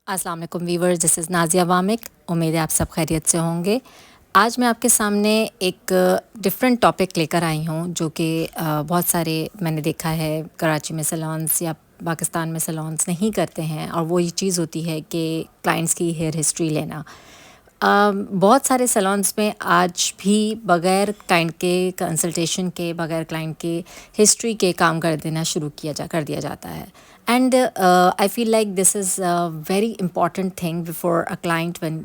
अस्सलाम वालेकुम viewers, this is Nazia Wamiq. उम्मीद है आप सब खैरियत से होंगे। आज मैं आपके सामने एक डिफरेंट टॉपिक लेकर आई हूँ जो कि बहुत सारे मैंने देखा है कराची में सैलून्स या पाकिस्तान में सैलून्स नहीं करते हैं, और वो ये चीज़ होती है कि क्लाइंट्स की हेयर हिस्ट्री लेना। बहुत सारे सैलून्स में आज भी बग़ैर क्लाइंट के कंसल्टेशन के, बग़ैर क्लाइंट के हिस्ट्री के काम कर दिया जाता है। And I feel like this is a very important thing before a client when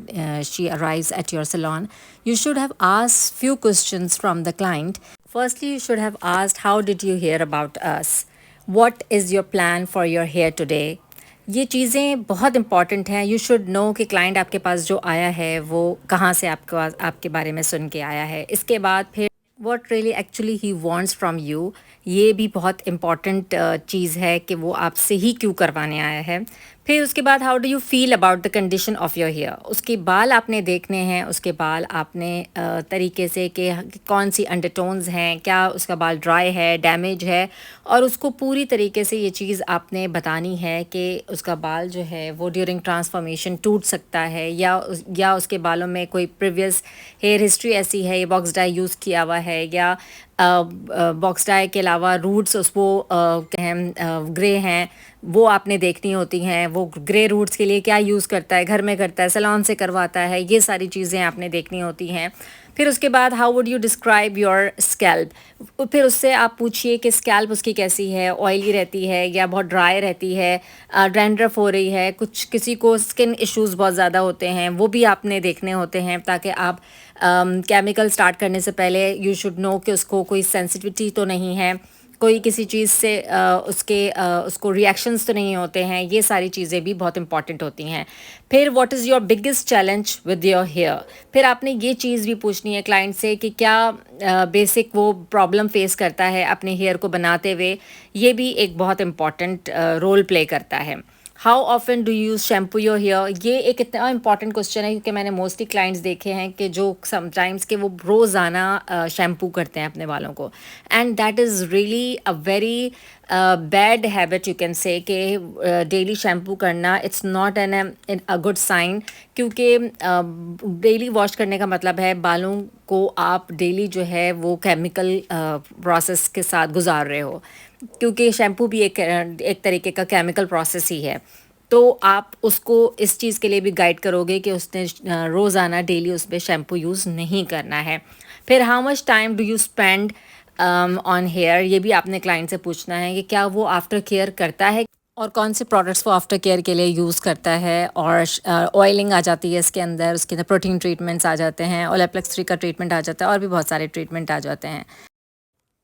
she arrives at your salon. You should have asked few questions from the client. Firstly, you should have asked, how did you hear about us? What is your plan for your hair today? ये चीज़ें बहुत important हैं। You should know कि client आपके पास जो आया है वो कहाँ से आपके बारे में सुन के आया है। इसके बाद फिर what really actually he wants from you, ये भी बहुत इम्पॉर्टेंट चीज़ है कि वो आपसे ही क्यों करवाने आया है। फिर उसके बाद how do you feel about the condition of your hair. उसके बाल आपने देखने हैं, उसके बाल आपने तरीके से कि कौन सी अंडरटोन्स हैं, क्या उसका बाल ड्राई है, डैमेज है, और उसको पूरी तरीके से ये चीज़ आपने बतानी है कि उसका बाल जो है वो ड्यूरिंग ट्रांसफॉर्मेशन टूट सकता है या उसके बालों में कोई प्रीवियस हेयर हिस्ट्री ऐसी है, ये बॉक्स डाई यूज़ किया हुआ है, या बॉक्स डाई के अलावा रूट्स उसको ग्रे हैं, वो आपने देखनी होती हैं। वो ग्रे रूट्स के लिए क्या यूज़ करता है, घर में करता है, सैलून से करवाता है, ये सारी चीज़ें आपने देखनी होती हैं। फिर उसके बाद how would you describe your scalp. फिर उससे आप पूछिए कि स्कैल्प उसकी कैसी है, ऑयली रहती है या बहुत ड्राई रहती है, डैंड्रफ हो रही है, किसी को स्किन इश्यूज़ बहुत ज़्यादा होते हैं, वो भी आपने देखने होते हैं, ताकि आप केमिकल स्टार्ट करने से पहले यू शुड नो कि उसको कोई सेंसिटिविटी तो नहीं है, कोई किसी चीज़ से उसको रिएक्शंस तो नहीं होते हैं। ये सारी चीज़ें भी बहुत इंपॉर्टेंट होती हैं। फिर what is your biggest challenge with your hair. फिर आपने ये चीज़ भी पूछनी है क्लाइंट से कि क्या बेसिक वो प्रॉब्लम फेस करता है अपने हेयर को बनाते हुए। ये भी एक बहुत इम्पॉर्टेंट रोल प्ले करता है। How often do you shampoo your hair. ये एक इतना इंपॉर्टेंट क्वेश्चन है क्योंकि मैंने मोस्टली क्लाइंट्स देखे हैं कि जो समटाइम्स के वो रोज़ाना शैम्पू करते हैं अपने बालों को, and that is really a very bad habit you can say कि डेली शैम्पू करना it's not an a good sign, क्योंकि डेली वॉश करने का मतलब है बालों को आप डेली जो है वो केमिकल प्रोसेस के साथ गुजार रहे हो, क्योंकि शैम्पू भी एक तरीके का केमिकल प्रोसेस ही है। तो आप उसको इस चीज़ के लिए भी गाइड करोगे कि उसने रोज़ाना डेली उस पर शैम्पू यूज़ नहीं करना है। फिर how much time do you spend on hair. ये भी आपने क्लाइंट से पूछना है कि क्या वो आफ्टर केयर करता है और कौन से प्रोडक्ट्स वो आफ्टर केयर के लिए यूज़ करता है। और ऑयलिंग आ जाती है इसके अंदर, उसके अंदर प्रोटीन ट्रीटमेंट्स आ जाते हैं, ओलेप्लेक्स 3 का ट्रीटमेंट आ जाता है, और भी बहुत सारे ट्रीटमेंट आ जाते हैं।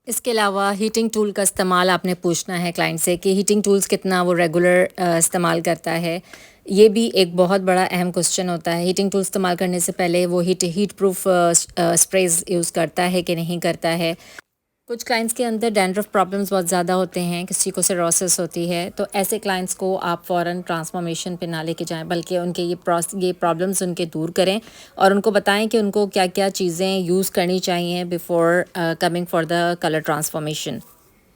इसके अलावा हीटिंग टूल का इस्तेमाल आपने पूछना है क्लाइंट से कि हीटिंग टूल्स कितना वो रेगुलर इस्तेमाल करता है। ये भी एक बहुत बड़ा अहम क्वेश्चन होता है। हीटिंग टूल इस्तेमाल करने से पहले वो हीट प्रूफ स्प्रेज यूज़ करता है कि नहीं करता है। कुछ क्लाइंट्स के अंदर डैंड्रफ प्रॉब्लम्स बहुत ज़्यादा होते हैं, किसी को सिरोसिस होती है, तो ऐसे क्लाइंट्स को आप फ़ौरन ट्रांसफॉर्मेशन पे ना लेके जाएं, बल्कि उनके ये प्रॉब्लम्स उनके दूर करें और उनको बताएं कि उनको क्या क्या चीज़ें यूज़ करनी चाहिए before coming for the colour transformation.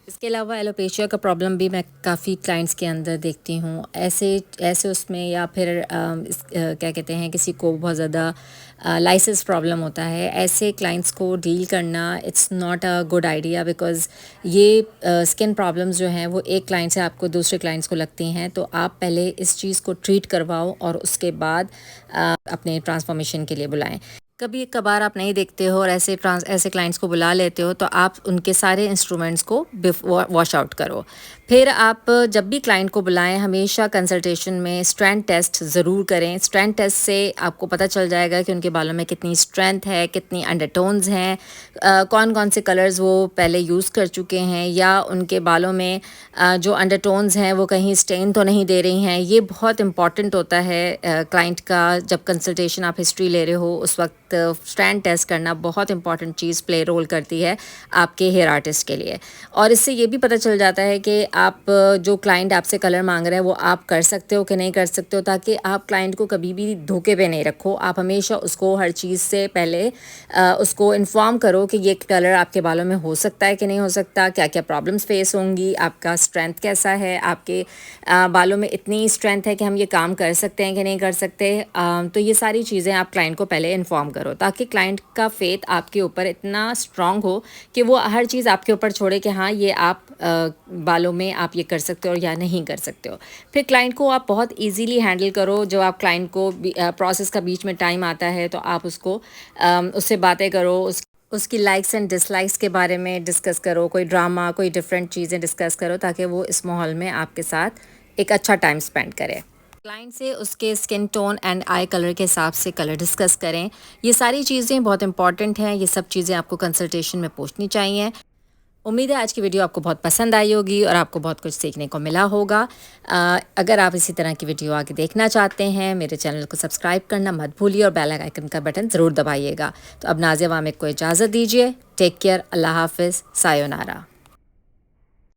इसके अलावा एलोपेशिया का प्रॉब्लम भी मैं काफ़ी क्लाइंट्स के अंदर देखती हूँ। ऐसे ऐसे उसमें, या फिर क्या कहते हैं, किसी को बहुत ज़्यादा लाइसिस प्रॉब्लम होता है। ऐसे क्लाइंट्स को डील करना it's not a good idea, because ये स्किन प्रॉब्लम्स जो हैं वो एक क्लाइंट से आपको दूसरे क्लाइंट्स को लगती हैं। तो आप पहले इस चीज़ को ट्रीट करवाओ और उसके बाद अपने ट्रांसफॉर्मेशन के लिए बुलाएं। कभी कभार आप नहीं देखते हो और ऐसे क्लाइंट्स को बुला लेते हो, तो आप उनके सारे इंस्ट्रूमेंट्स को वॉश आउट करो। फिर आप जब भी क्लाइंट को बुलाएं, हमेशा कंसल्टेशन में स्ट्रेंथ टेस्ट ज़रूर करें। स्ट्रेंथ टेस्ट से आपको पता चल जाएगा कि उनके बालों में कितनी स्ट्रेंथ है, कितनी अंडरटोन्स हैं, कौन कौन से कलर्स वो पहले यूज़ कर चुके हैं, या उनके बालों में जो अंडरटोन्स हैं वो कहीं स्टेन तो नहीं दे रही हैं। ये बहुत इंपॉर्टेंट होता है क्लाइंट का। जब कंसल्टेशन आप हिस्ट्री ले रहे हो उस वक्त स्ट्रैंड टेस्ट करना बहुत इंपॉर्टेंट चीज़ प्ले रोल करती है आपके हेयर आर्टिस्ट के लिए। और इससे ये भी पता चल जाता है कि आप जो क्लाइंट आपसे कलर मांग रहा है वो आप कर सकते हो कि नहीं कर सकते हो, ताकि आप क्लाइंट को कभी भी धोखे पे नहीं रखो। आप हमेशा उसको हर चीज़ से पहले उसको इन्फॉर्म करो कि ये कलर आपके बालों में हो सकता है कि नहीं हो सकता, क्या क्या प्रॉब्लम्स फेस होंगी, आपका स्ट्रेंथ कैसा है, आपके बालों में इतनी स्ट्रेंथ है कि हम ये काम कर सकते हैं कि नहीं कर सकते। तो ये सारी चीज़ें आप क्लाइंट को पहले इन्फॉर्म करो, ताकि क्लाइंट का फेथ आपके ऊपर इतना स्ट्रॉन्ग हो कि वो हर चीज़ आपके ऊपर छोड़े कि हाँ ये आप बालों में आप ये कर सकते हो या नहीं कर सकते हो। फिर क्लाइंट को आप बहुत इजीली हैंडल करो। जब आप क्लाइंट को प्रोसेस का बीच में टाइम आता है तो आप उसको उससे बातें करो, उसकी लाइक्स एंड डिसलाइक्स के बारे में डिस्कस करो, कोई ड्रामा, कोई डिफरेंट चीज़ें डिस्कस करो, ताकि वो इस माहौल में आपके साथ एक अच्छा टाइम स्पेंड करे। क्लाइंट से उसके skin tone and I colour के हिसाब से कलर डिस्कस करें। ये सारी चीज़ें बहुत इंपॉर्टेंट हैं, ये सब चीज़ें आपको कंसल्टेशन में पूछनी चाहिए। उम्मीद है आज की वीडियो आपको बहुत पसंद आई होगी और आपको बहुत कुछ सीखने को मिला होगा। अगर आप इसी तरह की वीडियो आगे देखना चाहते हैं, मेरे चैनल को सब्सक्राइब करना मत भूलिए और बेल आइकन का बटन ज़रूर दबाइएगा। तो अब नाज़िया वामिक को इजाज़त दीजिए। टेक केयर, अल्लाह हाफिज़, सायोनारा।